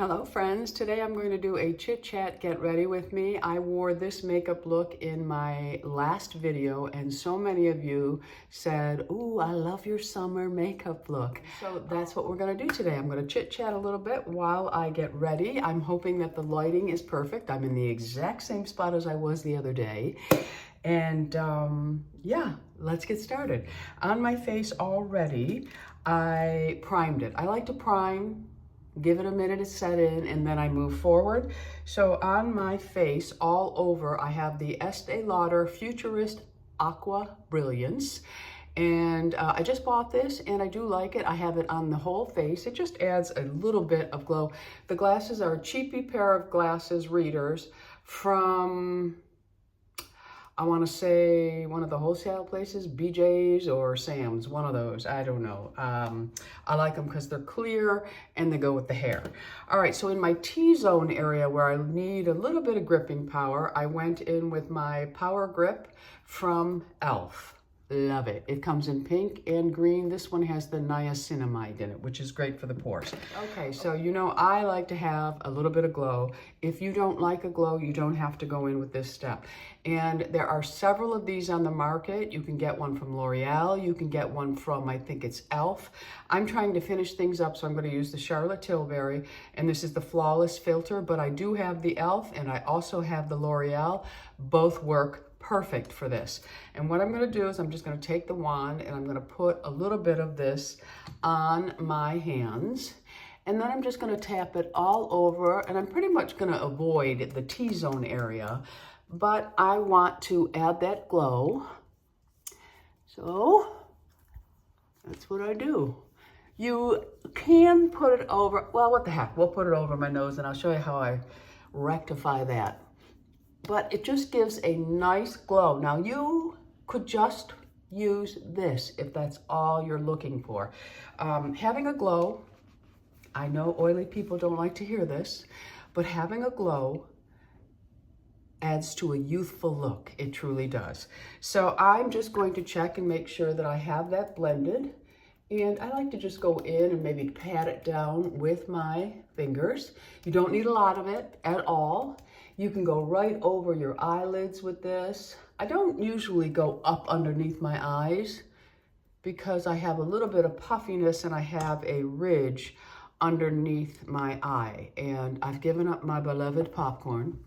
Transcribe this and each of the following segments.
Hello friends, today I'm going to do a chit chat get ready with me. I wore this makeup look in my last video and so many of you said, "Ooh, I love your summer makeup look." So that's what we're going to do today. I'm going to chit chat a little bit while I get ready. I'm hoping that the lighting is perfect. I'm in the exact same spot as I was the other day. And yeah, let's get started. On my face already, I primed it. I like to prime, give it a minute to set in, and then I move forward. So on my face, all over, I have the Estee Lauder Futurist Aqua Brilliance. And I just bought this and I do like it. I have it on the whole face. It just adds a little bit of glow. The glasses are a cheapy pair of glasses readers from, I want to say one of the wholesale places, BJ's or Sam's, one of those, I don't know. I like them because they're clear and they go with the hair. All right, so in my T-zone area where I need a little bit of gripping power, I went in with my Power Grip from Elf. Love it. It comes in pink and green. This one has the niacinamide in it, which is great for the pores. Okay, so you know I like to have a little bit of glow. If you don't like a glow, you don't have to go in with this step. And there are several of these on the market. You can get one from L'Oreal. You can get one from, I think it's Elf. I'm trying to finish things up, so I'm going to use the Charlotte Tilbury. And this is the Flawless Filter, but I do have the Elf and I also have the L'Oreal. Both work perfect for this. And what I'm going to do is I'm just going to take the wand and I'm going to put a little bit of this on my hands. And then I'm just going to tap it all over, and I'm pretty much going to avoid the T-zone area, but I want to add that glow. So that's what I do. You can put it over, well, what the heck, we'll put it over my nose and I'll show you how I rectify that. But it just gives a nice glow. Now you could just use this if that's all you're looking for. Having a glow, I know oily people don't like to hear this, but having a glow adds to a youthful look. It truly does. So I'm just going to check and make sure that I have that blended. And I like to just go in and maybe pat it down with my fingers. You don't need a lot of it at all. You can go right over your eyelids with this. I don't usually go up underneath my eyes because I have a little bit of puffiness and I have a ridge underneath my eye. And I've given up my beloved popcorn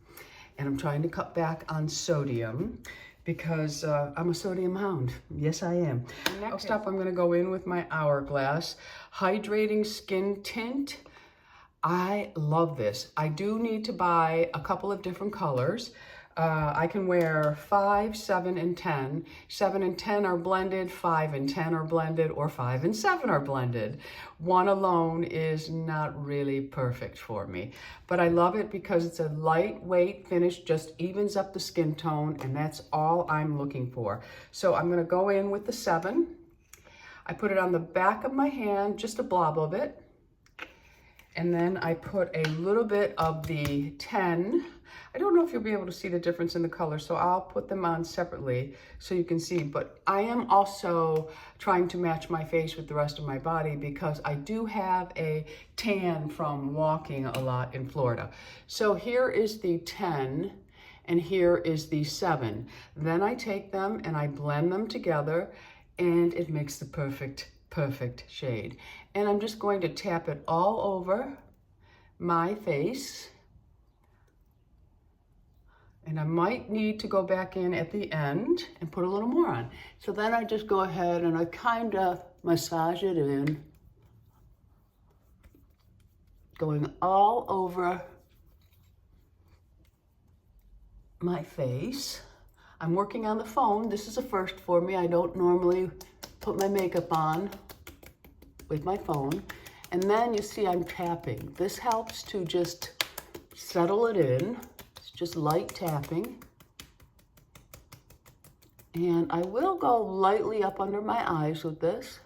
and I'm trying to cut back on sodium because I'm a sodium hound. Yes, I am. Next up, I'm gonna go in with my Hourglass Hydrating Skin Tint. I love this. I do need to buy a couple of different colors. I can wear 5, 7, and 10. 7 and 10 are blended, 5 and 10 are blended, or 5 and 7 are blended. One alone is not really perfect for me. But I love it because it's a lightweight finish, just evens up the skin tone, and that's all I'm looking for. So I'm gonna go in with the 7. I put it on the back of my hand, just a blob of it. And then I put a little bit of the 10. I don't know if you'll be able to see the difference in the color, so I'll put them on separately so you can see. But I am also trying to match my face with the rest of my body because I do have a tan from walking a lot in Florida. So here is the 10 and here is the 7. Then I take them and I blend them together and it makes the perfect shade. And I'm just going to tap it all over my face. And I might need to go back in at the end and put a little more on. So then I just go ahead and I kind of massage it in, going all over my face. I'm working on the phone. This is a first for me. I don't normally put my makeup on with my phone. And then you see I'm tapping. This helps to just settle it in. It's just light tapping. And I will go lightly up under my eyes with this.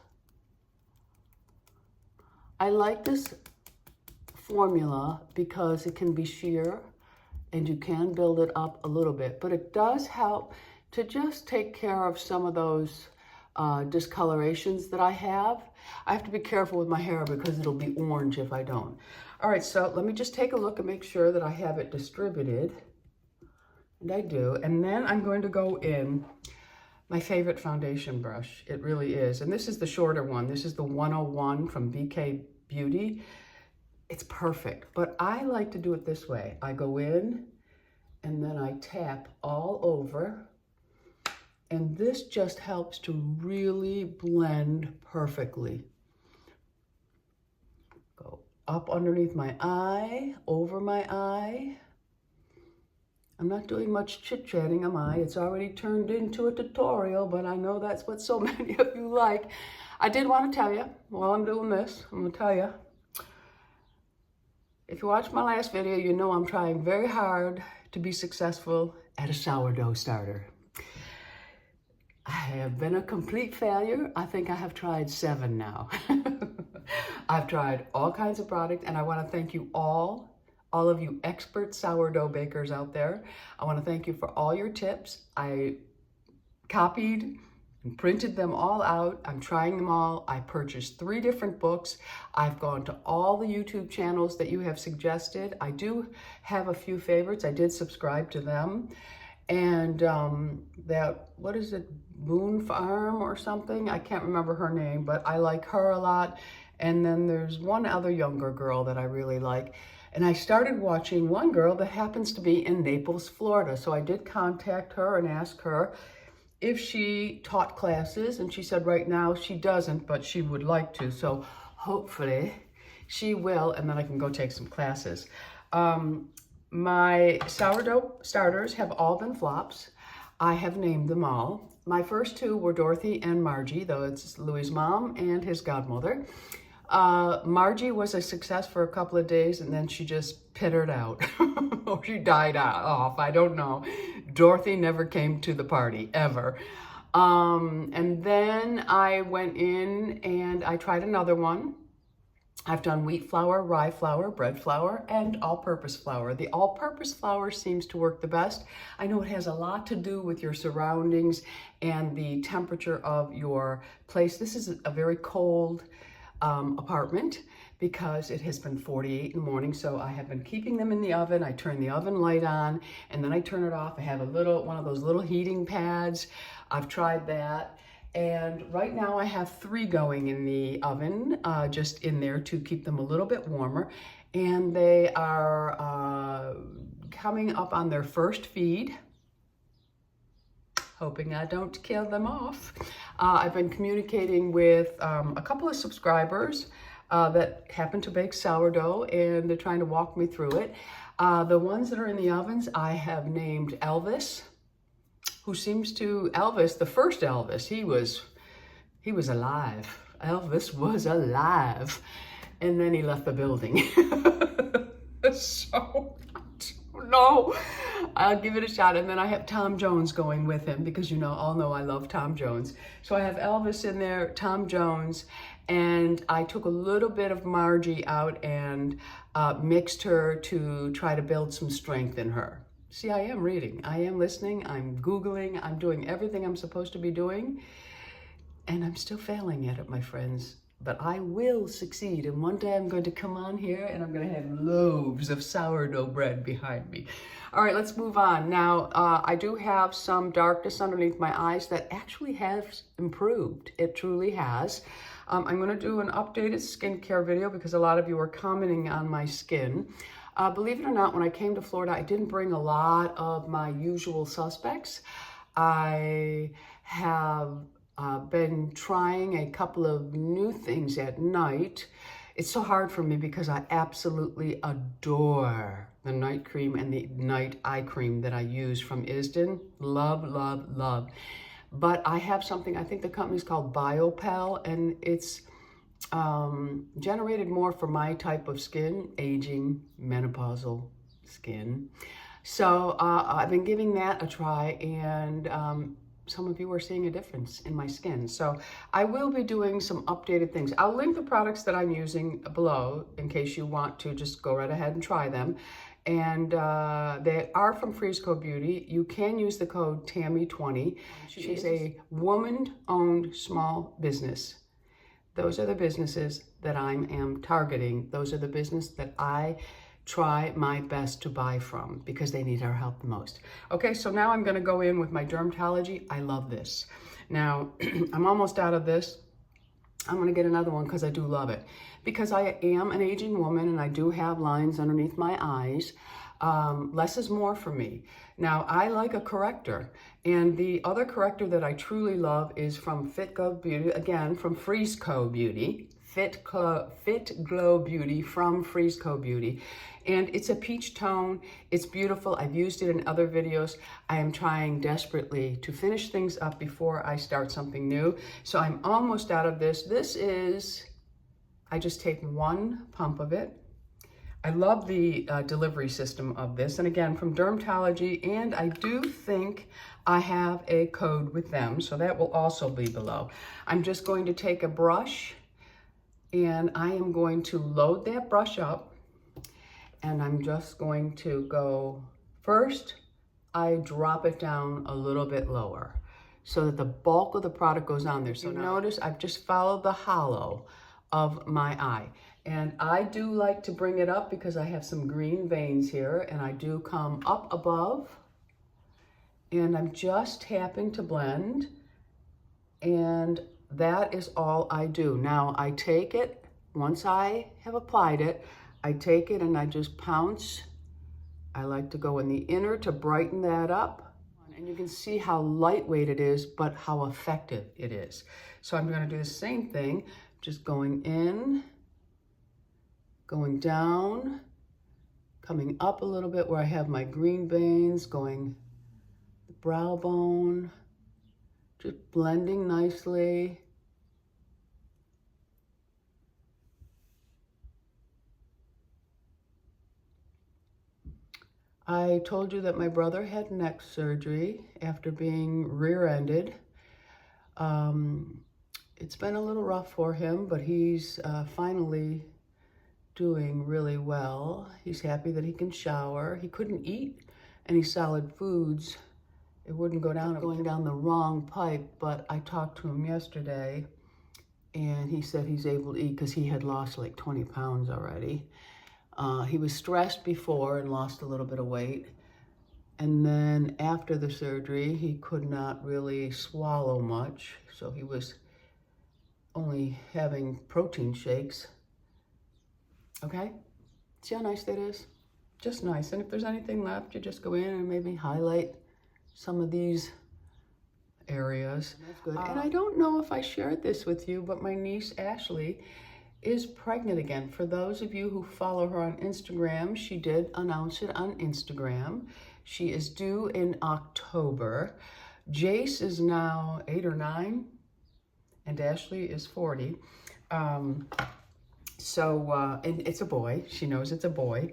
I like this formula because it can be sheer and you can build it up a little bit, but it does help to just take care of some of those discolorations that I have. I have to be careful with my hair because it'll be orange if I don't. All right, so let me just take a look and make sure that I have it distributed. And I do. And then I'm going to go in my favorite foundation brush. It really is. And this is the shorter one. This is the 101 from BK Beauty. It's perfect, but I like to do it this way. I go in and then I tap all over. And this just helps to really blend perfectly. Go up underneath my eye, over my eye. I'm not doing much chit-chatting, am I? It's already turned into a tutorial, but I know that's what so many of you like. I did want to tell you, while I'm doing this, I'm going to tell you, if you watched my last video, you know I'm trying very hard to be successful at a sourdough starter. I have been a complete failure. I think I have tried 7 now. I've tried all kinds of products, and I want to thank you all of you expert sourdough bakers out there. I want to thank you for all your tips. I copied and printed them all out. I'm trying them all. I purchased 3 different books. I've gone to all the YouTube channels that you have suggested. I do have a few favorites. I did subscribe to them. And that, what is it, Boone Farm or something? I can't remember her name, but I like her a lot. And then there's one other younger girl that I really like. And I started watching one girl that happens to be in Naples, Florida. So I did contact her and ask her if she taught classes. And she said right now she doesn't, but she would like to. So hopefully she will, and then I can go take some classes. My sourdough starters have all been flops. I have named them all. My first 2 were Dorothy and Margie, though it's Louie's mom and his godmother. Margie was a success for a couple of days, and then she just pittered out. Or she died off, I don't know. Dorothy never came to the party, ever. And then I went in and I tried another one. I've done wheat flour, rye flour, bread flour, and all-purpose flour. The all-purpose flour seems to work the best. I know it has a lot to do with your surroundings and the temperature of your place. This is a very cold apartment because it has been 48 in the morning, so I have been keeping them in the oven. I turn the oven light on and then I turn it off. I have one of those little heating pads. I've tried that. And right now I have 3 going in the oven, just in there to keep them a little bit warmer. And they are coming up on their first feed. Hoping I don't kill them off. I've been communicating with a couple of subscribers that happen to bake sourdough, and they're trying to walk me through it. The ones that are in the ovens, I have named Elvis, who seems to, Elvis, the first Elvis, he was alive. Elvis was alive. And then he left the building. So, no, I'll give it a shot. And then I have Tom Jones going with him because you all know I love Tom Jones. So I have Elvis in there, Tom Jones, and I took a little bit of Margie out and mixed her to try to build some strength in her. See, I am reading, I am listening, I'm Googling, I'm doing everything I'm supposed to be doing, and I'm still failing at it, my friends. But I will succeed, and one day I'm going to come on here and I'm going to have loaves of sourdough bread behind me. All right, let's move on. Now, I do have some darkness underneath my eyes that actually has improved. It truly has. I'm going to do an updated skincare video because a lot of you are commenting on my skin. Believe it or not, when I came to Florida, I didn't bring a lot of my usual suspects. I have been trying a couple of new things at night. It's so hard for me because I absolutely adore the night cream and the night eye cream that I use from Isden. Love, love, love. But I have something, I think the company's called Biopel, and it's generated more for my type of skin, aging, menopausal skin. So I've been giving that a try, and some of you are seeing a difference in my skin. So I will be doing some updated things. I'll link the products that I'm using below in case you want to just go right ahead and try them. And they are from Freeze Co Beauty. You can use the code Tammy20. She's a woman-owned small business. Those are the businesses that I am targeting. Those are the businesses that I try my best to buy from because they need our help the most. Okay, so now I'm gonna go in with my Dermatology. I love this. Now, I'm almost out of this. I'm gonna get another one because I do love it. Because I am an aging woman and I do have lines underneath my eyes, less is more for me. Now, I like a corrector, and the other corrector that I truly love is from Fit Glow Beauty, again, from Freeze Co Beauty. Fit Glow Beauty from Freeze Co Beauty. And it's a peach tone. It's beautiful. I've used it in other videos. I am trying desperately to finish things up before I start something new. So I'm almost out of this. This is, I just take one pump of it. I love the delivery system of this. And again, from Dermatology, and I do think I have a code with them. So that will also be below. I'm just going to take a brush and I am going to load that brush up, and I'm just going to go, first, I drop it down a little bit lower so that the bulk of the product goes on there. So notice I've just followed the hollow of my eye. And I do like to bring it up because I have some green veins here, and I do come up above, and I'm just tapping to blend, and that is all I do. Now I take it, once I have applied it, I take it and I just pounce. I like to go in the inner to brighten that up. And you can see how lightweight it is, but how effective it is. So I'm gonna do the same thing, just going in, going down, coming up a little bit where I have my green veins, going the brow bone, just blending nicely. I told you that my brother had neck surgery after being rear-ended. It's been a little rough for him, but he's finally doing really well. He's happy that he can shower. He couldn't eat any solid foods. It wouldn't go down, going down the wrong pipe, but I talked to him yesterday and he said he's able to eat because he had lost like 20 pounds already. He was stressed before and lost a little bit of weight. And then after the surgery, he could not really swallow much. So he was only having protein shakes. Okay, see how nice that is? Just nice. And if there's anything left, you just go in and maybe highlight some of these areas. That's good. And I don't know if I shared this with you, but my niece Ashley is pregnant again. For those of you who follow her on Instagram, she did announce it on Instagram. She is due in October. Jace is now 8 or 9, and Ashley is 40. And it's a boy. She knows it's a boy.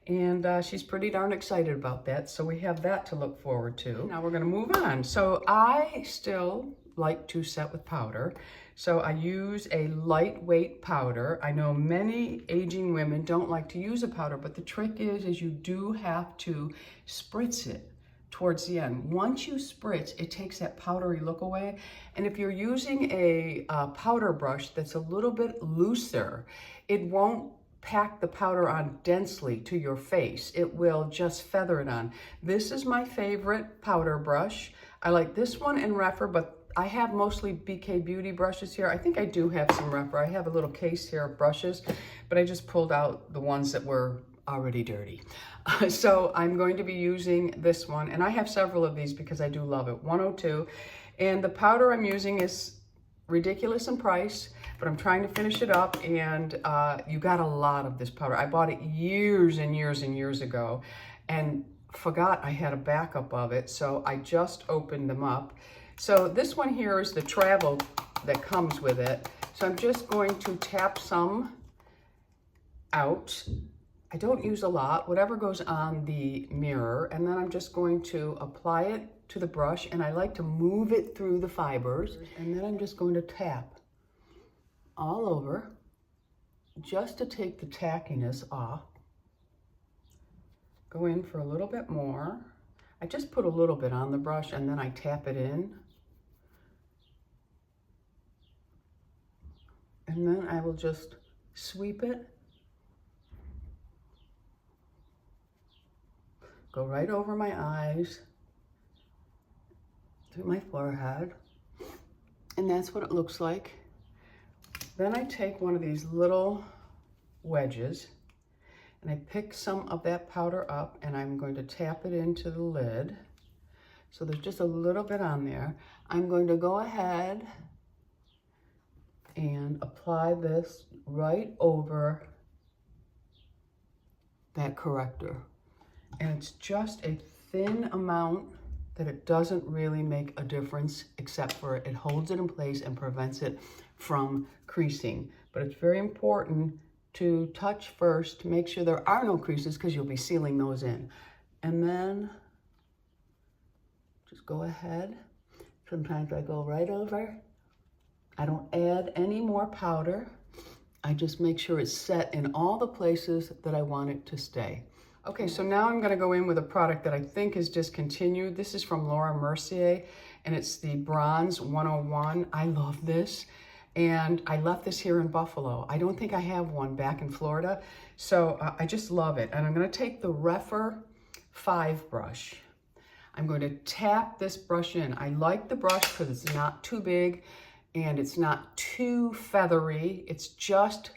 And she's pretty darn excited about that. So we have that to look forward to. Now we're gonna move on. So I still like to set with powder. So I use a lightweight powder. I know many aging women don't like to use a powder, but the trick is you do have to spritz it towards the end. Once you spritz, it takes that powdery look away. And if you're using a powder brush that's a little bit looser, it won't pack the powder on densely to your face. It will just feather it on. This is my favorite powder brush. I like this one in Refer, but I have mostly BK Beauty brushes here. I think I do have some Refer. I have a little case here of brushes, but I just pulled out the ones that were already dirty. So I'm going to be using this one, and I have several of these because I do love it. 102, and the powder I'm using is ridiculous in price, but I'm trying to finish it up, and you got a lot of this powder. I bought it years and years and years ago and forgot I had a backup of it, so I just opened them up. So this one here is the travel that comes with it. So I'm just going to tap some out. I don't use a lot, whatever goes on the mirror, and then I'm just going to apply it to the brush, and I like to move it through the fibers. And then I'm just going to tap all over just to take the tackiness off. Go in for a little bit more. I just put a little bit on the brush and then I tap it in. And then I will just sweep it. Go right over my eyes, through my forehead. And that's what it looks like. Then I take one of these little wedges and I pick some of that powder up and I'm going to tap it into the lid. So there's just a little bit on there. I'm going to go ahead and apply this right over that corrector. And it's just a thin amount that it doesn't really make a difference, except for it holds it in place and prevents it from creasing. But it's very important to touch first to make sure there are no creases, because you'll be sealing those in. And then just go ahead. Sometimes I go right over. I don't add any more powder. I just make sure it's set in all the places that I want it to stay. Okay, so now I'm gonna go in with a product that I think is discontinued. This is from Laura Mercier, and it's the Bronze 101. I love this, and I left this here in Buffalo. I don't think I have one back in Florida, so I just love it. And I'm gonna take the Refer 5 brush. I'm going to tap this brush in. I like the brush because it's not too big and it's not too feathery. It's just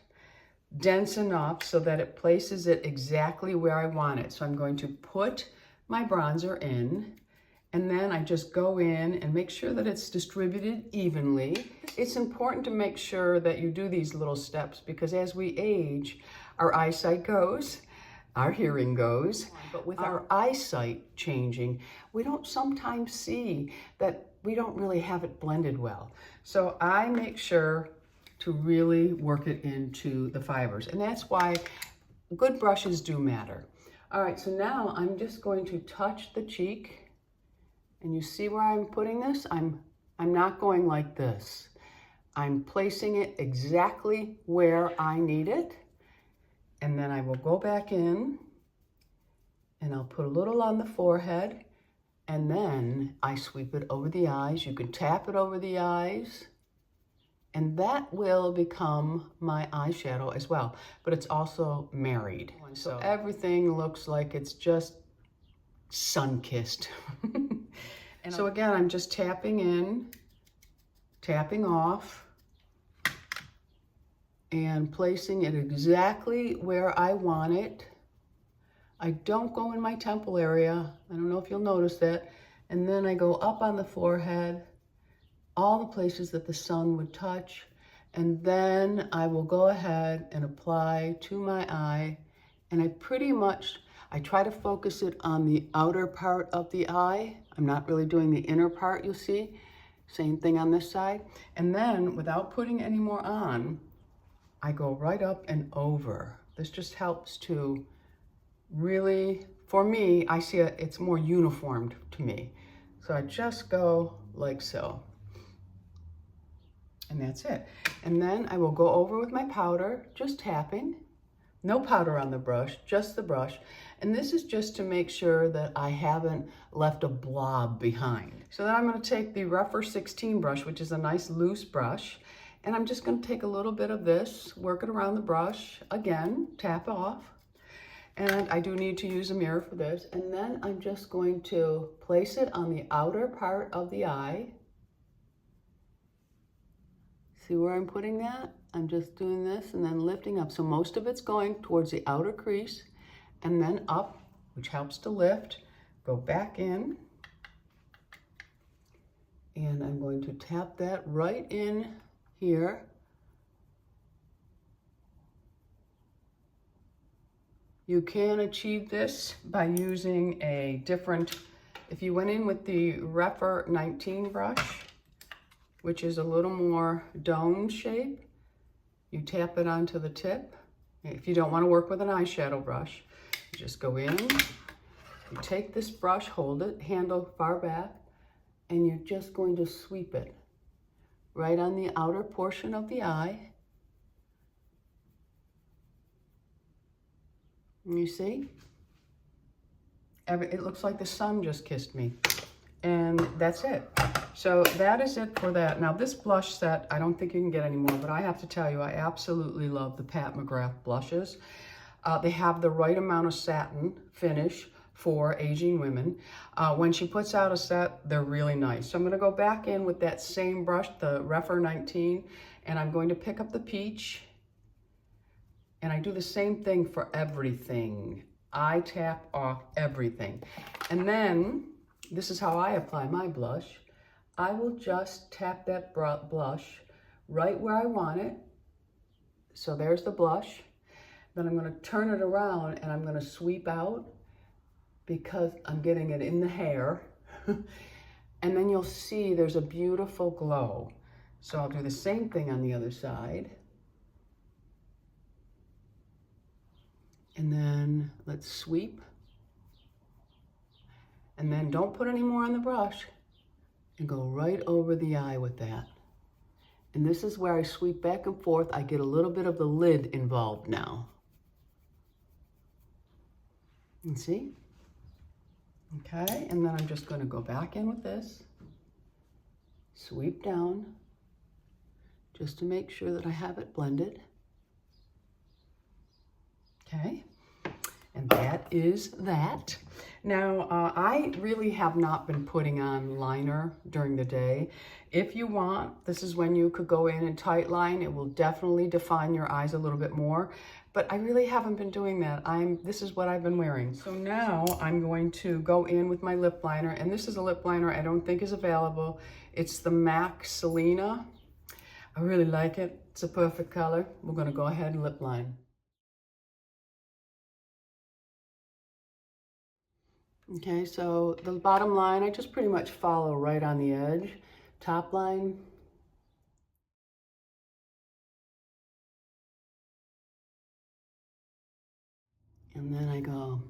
dense enough so that it places it exactly where I want it. So I'm going to put my bronzer in, and then I just go in and make sure that it's distributed evenly. It's important to make sure that you do these little steps, because as we age, our eyesight goes, our hearing goes, but with our eyesight changing, we don't sometimes see that we don't really have it blended well. So I make sure to really work it into the fibers. And that's why good brushes do matter. All right, so now I'm just going to touch the cheek, and you see where I'm putting this? I'm not going like this. I'm placing it exactly where I need it. And then I will go back in and I'll put a little on the forehead, and then I sweep it over the eyes. You can tap it over the eyes, and that will become my eyeshadow as well, but it's also married. So everything looks like it's just sun-kissed. So again, I'm just tapping in, tapping off, and placing it exactly where I want it. I don't go in my temple area. I don't know if you'll notice that. And then I go up on the forehead, all the places that the sun would touch, and then I will go ahead and apply to my eye, and I try to focus it on the outer part of the eye. I'm not really doing the inner part, you'll see. Same thing on this side. And then, without putting any more on, I go right up and over. This just helps to really, for me, I see it's more uniformed to me. So I just go like so. And that's it. And then I will go over with my powder, just tapping. No powder on the brush, just the brush. And this is just to make sure that I haven't left a blob behind. So then I'm going to take the Refer 16 brush, which is a nice loose brush. And I'm just going to take a little bit of this, work it around the brush. Again, tap off. And I do need to use a mirror for this. And then I'm just going to place it on the outer part of the eye. See where I'm putting that? I'm just doing this and then lifting up. So most of it's going towards the outer crease and then up, which helps to lift. Go back in. And I'm going to tap that right in here. You can achieve this by using a different, if you went in with the Refer 19 brush, which is a little more dome shape, you tap it onto the tip. If you don't want to work with an eyeshadow brush, you just go in, you take this brush, hold it, handle far back, and you're just going to sweep it right on the outer portion of the eye. And you see? It looks like the sun just kissed me. And that's it. So that is it for that. Now this blush set, I don't think you can get any more, but I have to tell you, I absolutely love the Pat McGrath blushes. They have the right amount of satin finish for aging women. When she puts out a set, they're really nice. So I'm gonna go back in with that same brush, the Refer 19, and I'm going to pick up the peach. And I do the same thing for everything. I tap off everything. And then, this is how I apply my blush. I will just tap that blush right where I want it. So there's the blush. Then I'm gonna turn it around and I'm gonna sweep out because I'm getting it in the hair. And then you'll see there's a beautiful glow. So I'll do the same thing on the other side. And then let's sweep. And then don't put any more on the brush and go right over the eye with that. And this is where I sweep back and forth. I get a little bit of the lid involved now. And see? Okay, and then I'm just gonna go back in with this, sweep down, just to make sure that I have it blended. Okay, and that is that. Now, I really have not been putting on liner during the day. If you want, this is when you could go in and tight line. It will definitely define your eyes a little bit more, but I really haven't been doing that. This is what I've been wearing. So now I'm going to go in with my lip liner, and this is a lip liner I don't think is available. It's the MAC Selena. I really like it. It's a perfect color. We're gonna go ahead and lip line. Okay, so the bottom line, I just pretty much follow right on the edge. Top line. And then I go.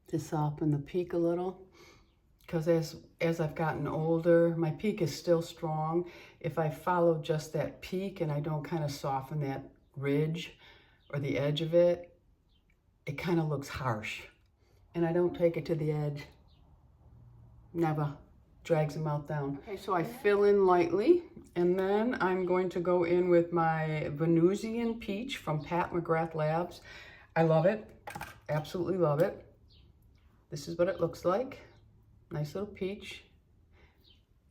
To soften the peak a little. Because as I've gotten older, my peak is still strong. If I follow just that peak and I don't kind of soften that ridge or the edge of it, it kind of looks harsh. And I don't take it to the edge. Never. Drags the mouth down. Okay, so I fill in lightly, and then I'm going to go in with my Venusian Peach from Pat McGrath Labs. I love it. Absolutely love it. This is what it looks like. Nice little peach.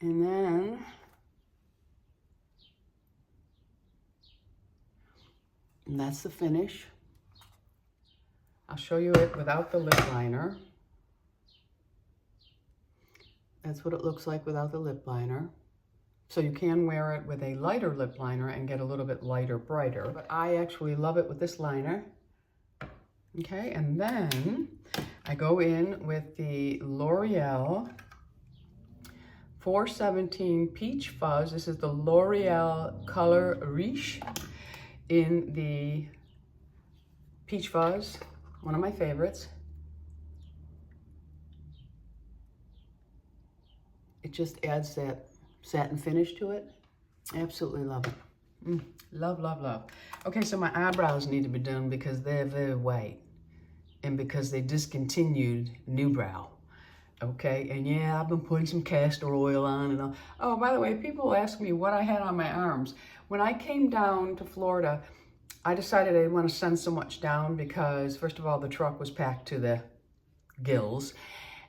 And then that's the finish. I'll show you it without the lip liner. That's what it looks like without the lip liner. So you can wear it with a lighter lip liner and get a little bit lighter, brighter. But I actually love it with this liner. Okay, and then I go in with the L'Oreal 417 Peach Fuzz. This is the L'Oreal Color Riche in the Peach Fuzz, one of my favorites. It just adds that satin finish to it. Absolutely love it. Love, love, love. Okay, so my eyebrows need to be done because they're very white and because they discontinued New Brow. Okay, and yeah, I've been putting some castor oil on and all. Oh, by the way, people ask me what I had on my arms. When I came down to Florida, I decided I didn't want to send so much down because, first of all, the truck was packed to the gills.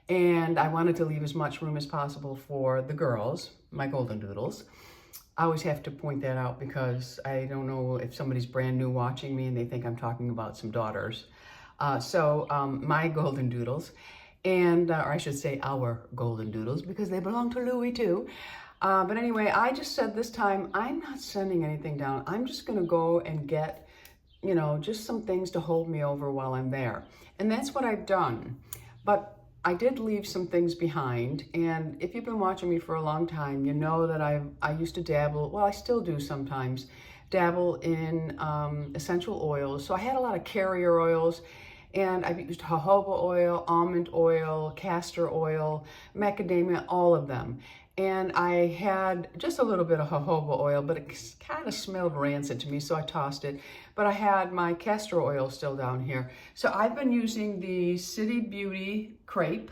And I wanted to leave as much room as possible for the girls, my golden doodles. I always have to point that out because I don't know if somebody's brand new watching me and they think I'm talking about some daughters. My golden doodles, and or I should say our golden doodles because they belong to Louie too. But anyway, I just said this time, I'm not sending anything down. I'm just gonna go and get, you know, just some things to hold me over while I'm there. And that's what I've done. But I did leave some things behind, and if you've been watching me for a long time, you know that I used to dabble, well, I still do sometimes, dabble in essential oils. So I had a lot of carrier oils, And I've used jojoba oil, almond oil, castor oil, macadamia, all of them. And I had just a little bit of jojoba oil, but it kind of smelled rancid to me, so I tossed it. But I had my castor oil still down here. So I've been using the City Beauty crepe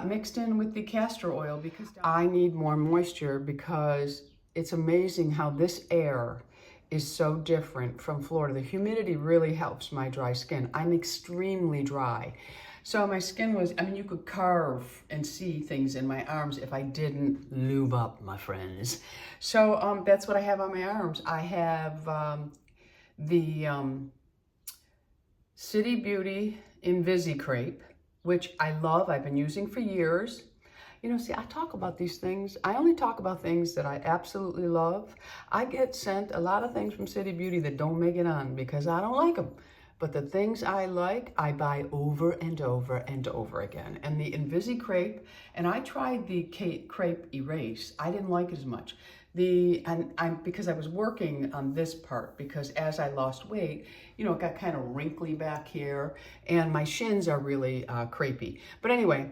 mixed in with the castor oil because I need more moisture, because it's amazing how this air is so different from Florida. The humidity really helps my dry skin. I'm extremely dry. So my skin was, I mean, you could carve and see things in my arms if I didn't lube up, my friends. So that's what I have on my arms. I have the City Beauty Invisi Crepe, which I love. I've been using for years. You know, see, I talk about these things. I only talk about things that I absolutely love. I get sent a lot of things from City Beauty that don't make it on because I don't like them. But the things I like, I buy over and over and over again. And the Invisi Crepe, and I tried the Crepe Erase. I didn't like it as much. Because I was working on this part, because as I lost weight, you know, it got kind of wrinkly back here, and my shins are really crepey. But anyway,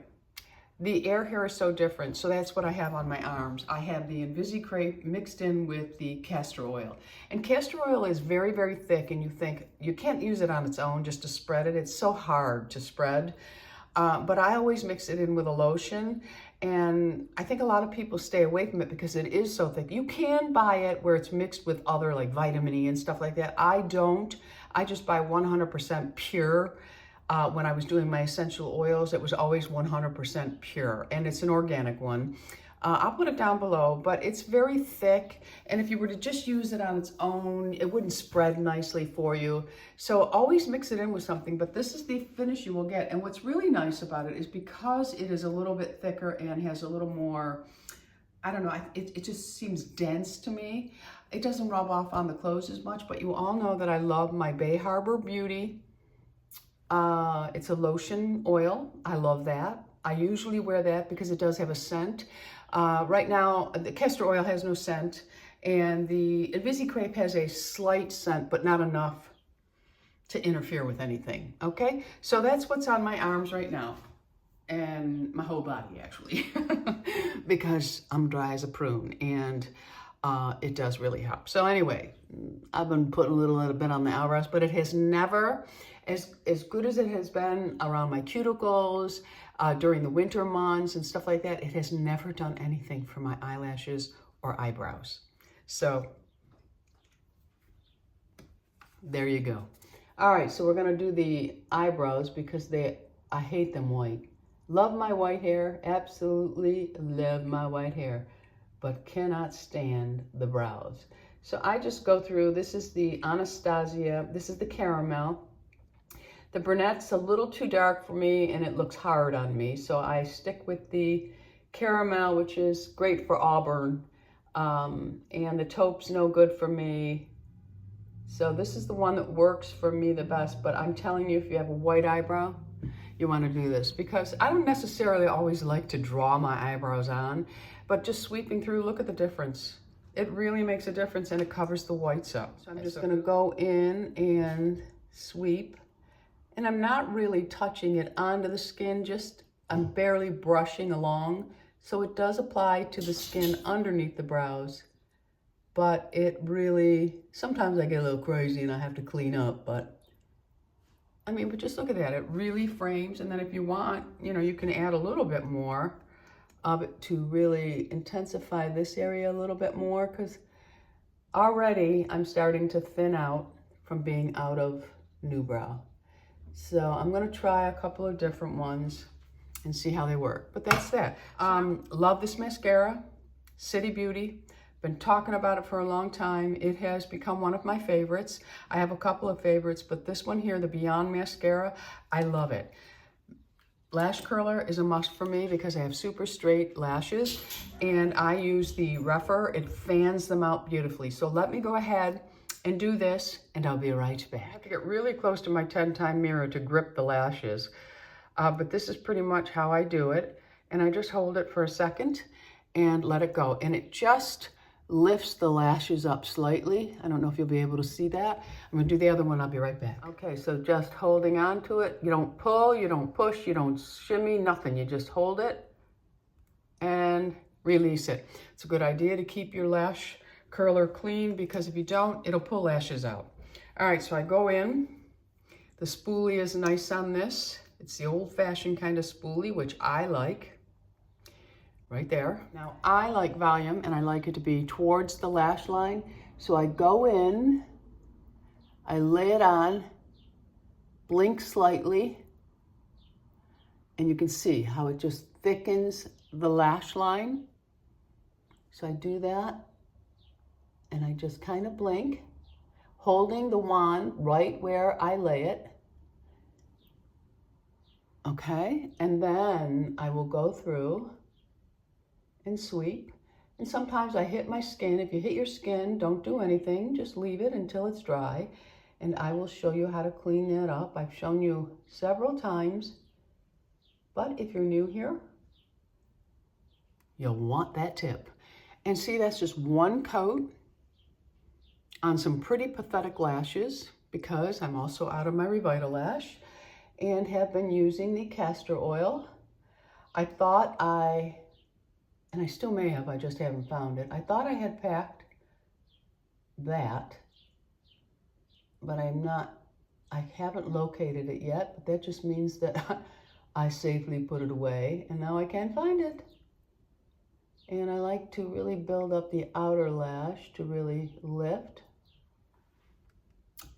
the air here is so different, so that's what I have on my arms. I have the Invisi Crepe mixed in with the castor oil. And castor oil is very, very thick, and you think you can't use it on its own just to spread it. It's so hard to spread. But I always mix it in with a lotion, and I think a lot of people stay away from it because it is so thick. You can buy it where it's mixed with other like vitamin E and stuff like that. I don't. I just buy 100% pure. When I was doing my essential oils, it was always 100% pure, and it's an organic one. I'll put it down below, but it's very thick, and if you were to just use it on its own, it wouldn't spread nicely for you. So always mix it in with something, but this is the finish you will get. And what's really nice about it is because it is a little bit thicker and has a little more, I don't know, it just seems dense to me. It doesn't rub off on the clothes as much, but you all know that I love my Bay Harbor Beauty. It's a lotion oil. I love that. I usually wear that because it does have a scent. Right now, the castor oil has no scent, and the Invisi Crepe has a slight scent, but not enough to interfere with anything, okay? So that's what's on my arms right now, and my whole body, actually, because I'm dry as a prune, and it does really help. So anyway, I've been putting a little bit on the eyebrows, but it has never, as good as it has been around my cuticles, during the winter months and stuff like that, it has never done anything for my eyelashes or eyebrows. So there you go. All right, so we're gonna do the eyebrows because I hate them white. Love my white hair, absolutely love my white hair, but cannot stand the brows. So I just go through, this is the Anastasia, this is the caramel. The brunette's a little too dark for me and it looks hard on me, so I stick with the caramel, which is great for auburn, and the taupe's no good for me. So this is the one that works for me the best, but I'm telling you, if you have a white eyebrow, you want to do this, because I don't necessarily always like to draw my eyebrows on, but just sweeping through, look at the difference. It really makes a difference, and it covers the whites up. So I'm just going to go in and sweep. And I'm not really touching it onto the skin, just I'm barely brushing along. So it does apply to the skin underneath the brows, but it really, sometimes I get a little crazy and I have to clean up, but I mean, but just look at that, it really frames. And then if you want, you know, you can add a little bit more of it to really intensify this area a little bit more, because already I'm starting to thin out from being out of new brow. So I'm going to try a couple of different ones and see how they work. But that's that. Love this mascara, City Beauty. Been talking about it for a long time. It has become one of my favorites. I have a couple of favorites, but this one here, the Beyond Mascara, I love it. Lash curler is a must for me because I have super straight lashes, and I use the rougher. It fans them out beautifully. So let me go ahead and do this, and I'll be right back. I have to get really close to my 10-time mirror to grip the lashes, but this is pretty much how I do it. And I just hold it for a second and let it go. And it just lifts the lashes up slightly. I don't know if you'll be able to see that. I'm gonna do the other one, I'll be right back. Okay, so just holding on to it. You don't pull, you don't push, you don't shimmy, nothing. You just hold it and release it. It's a good idea to keep your lash curler clean, because if you don't, it'll pull lashes out. All right, so I go in. The spoolie is nice on this. It's the old-fashioned kind of spoolie, which I like. Right there. Now, I like volume, and I like it to be towards the lash line. So I go in, I lay it on, blink slightly, and you can see how it just thickens the lash line. So I do that, and I just kind of blink, holding the wand right where I lay it. Okay, and then I will go through and sweep. And sometimes I hit my skin. If you hit your skin, don't do anything. Just leave it until it's dry. And I will show you how to clean that up. I've shown you several times. But if you're new here, you'll want that tip. And see, that's just one coat on some pretty pathetic lashes, because I'm also out of my Revitalash and have been using the castor oil. I thought and I still may have, I just haven't found it. I thought I had packed that, but I haven't located it yet, but that just means that I safely put it away, and now I can't find it. And I like to really build up the outer lash to really lift.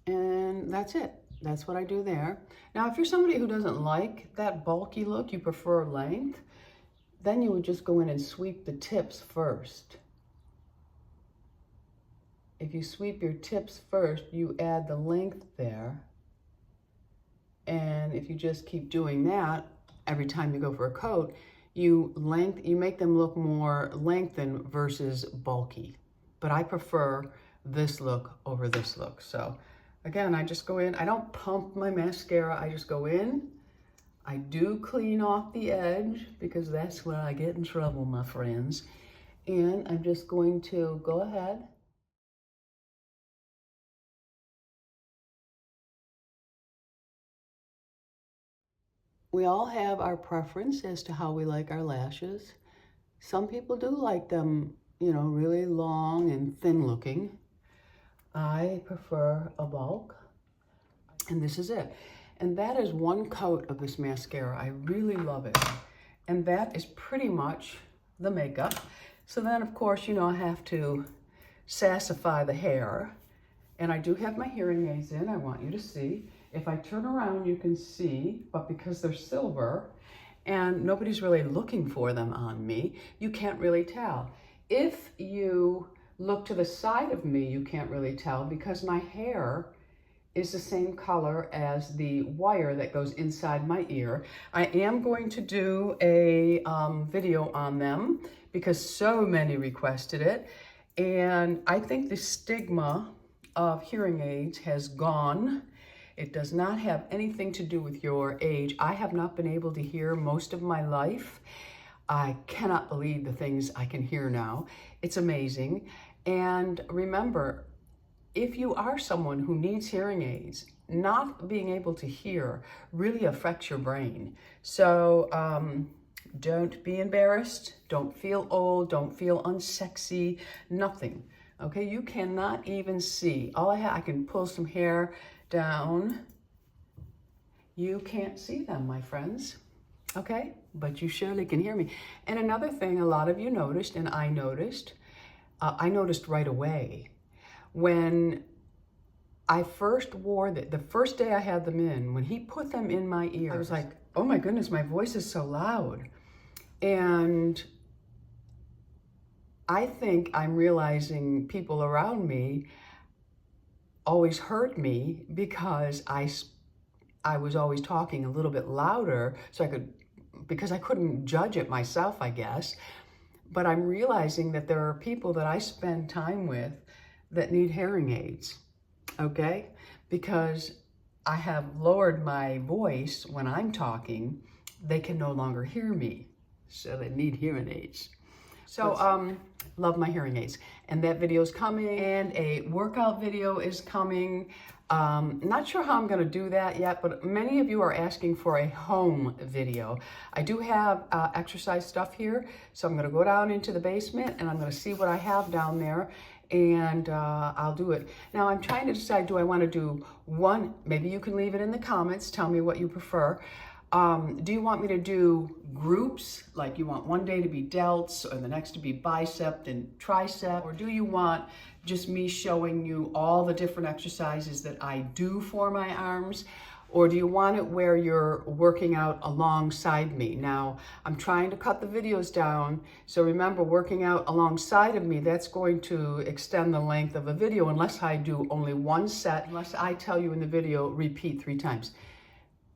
And that's it. That's what I do there. Now, if you're somebody who doesn't like that bulky look, you prefer length, then you would just go in and sweep the tips first. If you sweep your tips first, you add the length there. And if you just keep doing that every time you go for a coat, you make them look more lengthened versus bulky. But I prefer this look over this look. So again, I just go in, I don't pump my mascara, I just go in. I do clean off the edge, because that's where I get in trouble, my friends. And I'm just going to go ahead. We all have our preference as to how we like our lashes. Some people do like them, you know, really long and thin looking. I prefer a bulk, and this is it. And that is one coat of this mascara. I really love it. And that is pretty much the makeup. So then, of course, you know, I have to sassify the hair. And I do have my hearing aids in, I want you to see. If I turn around, you can see, but because they're silver and nobody's really looking for them on me, you can't really tell. If you look to the side of me, you can't really tell, because my hair is the same color as the wire that goes inside my ear. I am going to do a video on them, because so many requested it. And I think the stigma of hearing aids has gone. It does not have anything to do with your age. I have not been able to hear most of my life. I cannot believe the things I can hear now. It's amazing. And remember, if you are someone who needs hearing aids, not being able to hear really affects your brain. So don't be embarrassed. Don't feel old. Don't feel unsexy. Nothing. Okay, you cannot even see. All I can pull some hair down. You can't see them, my friends. Okay, but you surely can hear me. And another thing a lot of you noticed, and I noticed right away, when I first wore the first day I had them in, when he put them in my ear, I was like, oh my goodness, my voice is so loud. And I think I'm realizing people around me always heard me because I was always talking a little bit louder, because I couldn't judge it myself, I guess. But I'm realizing that there are people that I spend time with that need hearing aids, okay? Because I have lowered my voice when I'm talking, they can no longer hear me, so they need hearing aids. So love my hearing aids. And that video is coming, and a workout video is coming. Not sure how I'm going to do that yet, but many of you are asking for a home video. I do have exercise stuff here, so I'm going to go down into the basement and I'm going to see what I have down there, and I'll do it. Now I'm trying to decide, do I want to do one? Maybe you can leave it in the comments, tell me what you prefer. Do you want me to do groups, like you want one day to be delts or the next to be bicep and tricep? Or do you want just me showing you all the different exercises that I do for my arms? Or do you want it where you're working out alongside me? Now, I'm trying to cut the videos down, so remember, working out alongside of me, that's going to extend the length of a video unless I do only one set, unless I tell you in the video, repeat 3 times.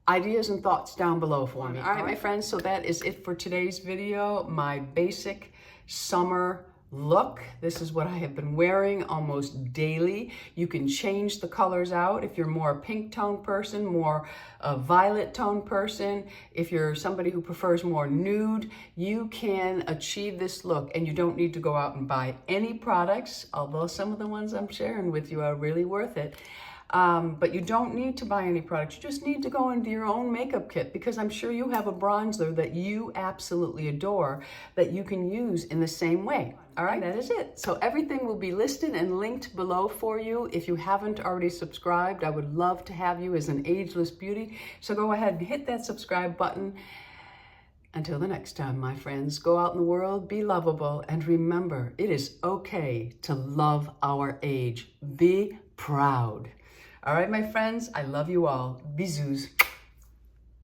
Ideas and thoughts down below for me. All right, my friends, so that is it for today's video. My basic summer look. This is what I have been wearing almost daily. You can change the colors out if you're more a pink tone person, more a violet tone person. If you're somebody who prefers more nude, you can achieve this look, and you don't need to go out and buy any products, although some of the ones I'm sharing with you are really worth it. But you don't need to buy any products. You just need to go into your own makeup kit, because I'm sure you have a bronzer that you absolutely adore that you can use in the same way. All right, that is it. So everything will be listed and linked below for you. If you haven't already subscribed, I would love to have you as an ageless beauty. So go ahead and hit that subscribe button. Until the next time, my friends, go out in the world, be lovable, and remember, it is okay to love our age. Be proud. All right, my friends, I love you all. Bisous.